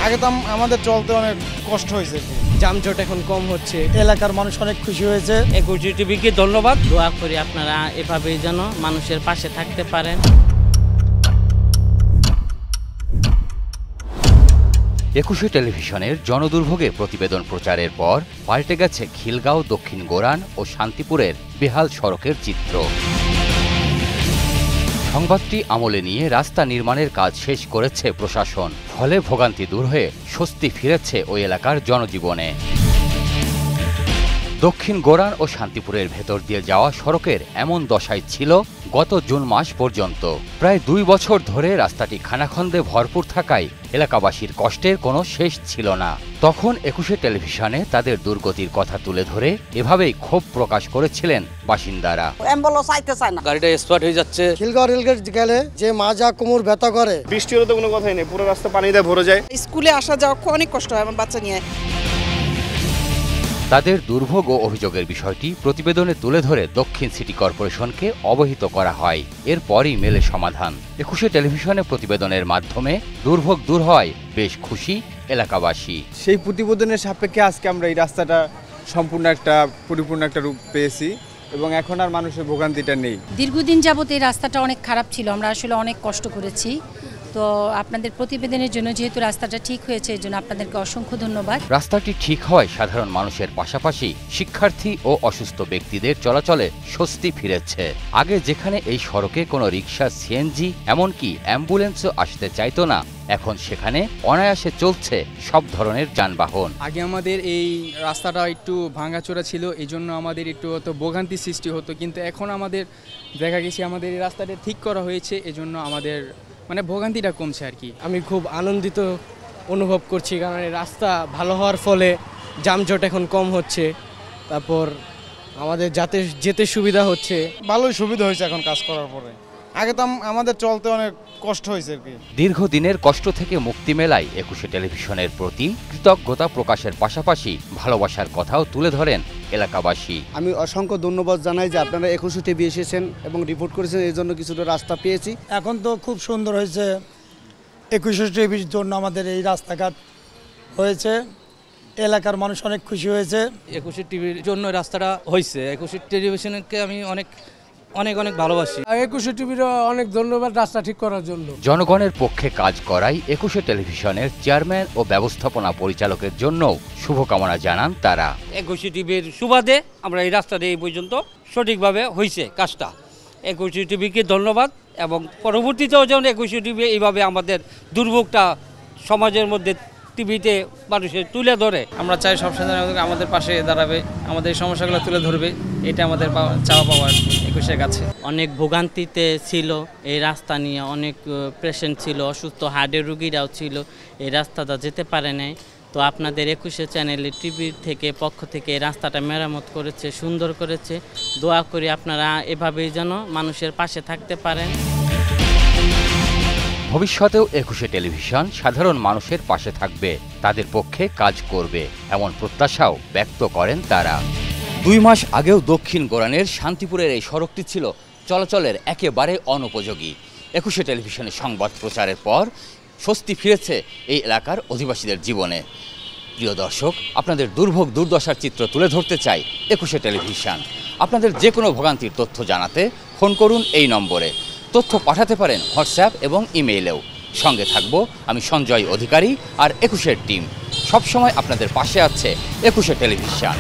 আগে তো আমাদের চলতে অনেক কষ্ট হয়েছে, যানজট এখন কম হচ্ছে, এলাকার মানুষ অনেক খুশি হয়েছে। একুশে টিভিকে ধন্যবাদ। দোয়া করি আপনারা এভাবেই যেন মানুষের পাশে থাকতে পারেন। একুশে টেলিভিশনের জনদুর্ভোগে প্রতিবেদন প্রচারের পর পাল্টে গেছে খিলগাঁও, দক্ষিণ গোরান ও শান্তিপুরের বেহাল সড়কের চিত্র। সংবাদটি আমলে নিয়ে রাস্তা নির্মাণের কাজ শেষ করেছে প্রশাসন, ফলে ভোগান্তি দূর হয়ে স্বস্তি ফিরেছে ওই এলাকার জনজীবনে। দক্ষিণ গোরান ও শান্তিপুরের ভেতর দিয়ে যাওয়া সড়কের এমন দশাই ছিল গত জুন মাস পর্যন্ত। প্রায় 2 বছর ধরে রাস্তাটি খানাখন্দে ভরপুর থাকায় এলাকাবাসীর কষ্টের কোনো শেষ ছিল না। তখন একুশে টেলিভিশনে তাদের দুর্গতির কথা তুলে ধরে এভাবেই ক্ষোভ প্রকাশ করেছিলেন বাসিন্দারা। গাড়িটা স্পট হয়ে যাচ্ছে। খিলগাঁও রেলগেট গেলে যে মাজা কোমর ব্যথা করে, বৃষ্টি হলে তো কোনো কথাই নেই, পুরো রাস্তা পানিতে ভরে যায়। স্কুলে আসা যাওয়া অনেক কষ্ট হয় আমার বাচ্চা নিয়ে। তাদের দুর্ভোগ ও অভিযোগের বিষয়টি প্রতিবেদনে তুলে ধরে দক্ষিণ সিটি কর্পোরেশনকে অবহিত করা হয়। এরপরই মেলে সমাধান। একুশে টেলিভিশনে প্রতিবেদনের মাধ্যমে দুর্ভোগ দূর হয় বেশ খুশি এলাকাবাসী। সেই প্রতিবেদনের সাপেক্ষে আজকে আমরা এই রাস্তাটা পরিপূর্ণ একটা রূপ পেয়েছি এবং এখন আর মানুষের ভোগান্তিটা নেই। দীর্ঘদিন যাবত এই রাস্তাটা অনেক খারাপ ছিল, আমরা আসলে অনেক কষ্ট করেছি। তো আপনাদের প্রতিবেদনের জন্য যেহেতু রাস্তাটা ঠিক হয়েছে, এর জন্য আপনাদেরকে অসংখ্য ধন্যবাদ। রাস্তাটি ঠিক হওয়ায় সাধারণ মানুষের পাশাপাশি শিক্ষার্থী ও অসুস্থ ব্যক্তিদের চলাচলে স্বস্তি ফিরেছে। আগে যেখানে এই সড়কে কোনো রিক্সা, সিএনজি এমনকি অ্যাম্বুলেন্সও আসতে চাইতো না, এখন সেখানে অনায়াসে চলছে সব ধরনের যানবাহন। আগে আমাদের এই রাস্তাটা একটু ভাঙাচোরা ছিল, এই জন্য আমাদের একটু হয়তো ভোগান্তি সৃষ্টি হতো, কিন্তু এখন আমাদের দেখা গেছে আমাদের এই রাস্তাটা ঠিক করা হয়েছে, এজন্য আমাদের ভোগান্তিটা কমছে আর কি। আমি খুব আনন্দিত অনুভব করছি, কারণ এই রাস্তা ভালো হওয়ার ফলে যানজট এখন কম হচ্ছে, তারপর আমাদের যেতে সুবিধা হচ্ছে। ভালোই সুবিধা হয়েছে এখন কাজ করার পরে। আগে তো আমাদের চলতে অনেক কষ্ট হয়েছে আর কি। দীর্ঘদিনের কষ্ট থেকে মুক্তি মেলায় একুশে টেলিভিশনের প্রতি কৃতজ্ঞতা প্রকাশের পাশাপাশি ভালোবাসার কথাও তুলে ধরেন এলাকাবাসী। আমি অসংখ্য ধন্যবাদ জানাই যে আপনারা একুশে টিভি এসেছেন এবং রিপোর্ট করেছেন, এই জন্য কিছুটা রাস্তা পেয়েছি। এখন তো খুব সুন্দর হয়েছে, একুশে টিভির জন্য আমাদের এই রাস্তাঘাট হয়েছে, এলাকার মানুষ অনেক খুশি হয়েছে। একুশে টিভির জন্য রাস্তাটা হয়েছে। একুশে টেলিভিশনকে আমি অনেক ভালোবাসি। একুশে টিভির অনেক ধন্যবাদ রাস্তা ঠিক করার জন্য। জনগণের পক্ষে কাজ করাই একুশে টেলিভিশনের চেয়ারম্যান ও ব্যবস্থাপনা পরিচালকের জন্য শুভকামনা জানান তারা। একুশে টিভির সুবাদে আমরা এই রাস্তাটা এই পর্যন্ত সঠিকভাবে হয়েছে কাজটা। একুশে টিভিকে ধন্যবাদ এবং পরবর্তীতেও যেন একুশে টিভি এইভাবে আমাদের দুর্ভোগটা সমাজের মধ্যে টিভিতে মানুষের তুলে ধরে। আমরা চাই সবসময় আমাদের পাশে দাঁড়াবে, আমাদের এই সমস্যাগুলো তুলে ধরবে, এটা আমাদের চাওয়া পাওয়ার একুশের কাছে। অনেক ভোগান্তিতে ছিল এই রাস্তা নিয়ে, অনেক পেশেন্ট ছিল, অসুস্থ হার্টের রুগীরাও ছিল, এই রাস্তাটা যেতে পারে নাই। তো আপনাদের একুশে চ্যানেলের টিভির পক্ষ থেকে এই রাস্তাটা মেরামত করেছে, সুন্দর করেছে। দোয়া করি আপনারা এভাবেই যেন মানুষের পাশে থাকতে পারেন। ভবিষ্যতেও একুশে টেলিভিশন সাধারণ মানুষের পাশে থাকবে, তাদের পক্ষে কাজ করবে, এমন প্রত্যাশাও ব্যক্ত করেন তারা। 2 মাস আগেও দক্ষিণ গোরানের শান্তিপুরের এই সড়কটি ছিল চলাচলের একেবারে অনুপযোগী। একুশে টেলিভিশনের সংবাদ প্রচারের পর স্বস্তি ফিরেছে এই এলাকার অধিবাসীদের জীবনে। প্রিয় দর্শক, আপনাদের দুর্ভোগ দুর্দশার চিত্র তুলে ধরতে চাই একুশে টেলিভিশন। আপনাদের যে কোনো ভোগান্তির তথ্য জানাতে ফোন করুন এই নম্বরে। তথ্য পাঠাতে পারেন হোয়াটসঅ্যাপ এবং ইমেইলেও। সঙ্গে থাকবো আমি সঞ্জয় অধিকারী আর একুশের টিম। সবসময় আপনাদের পাশে আছে একুশে টেলিভিশন।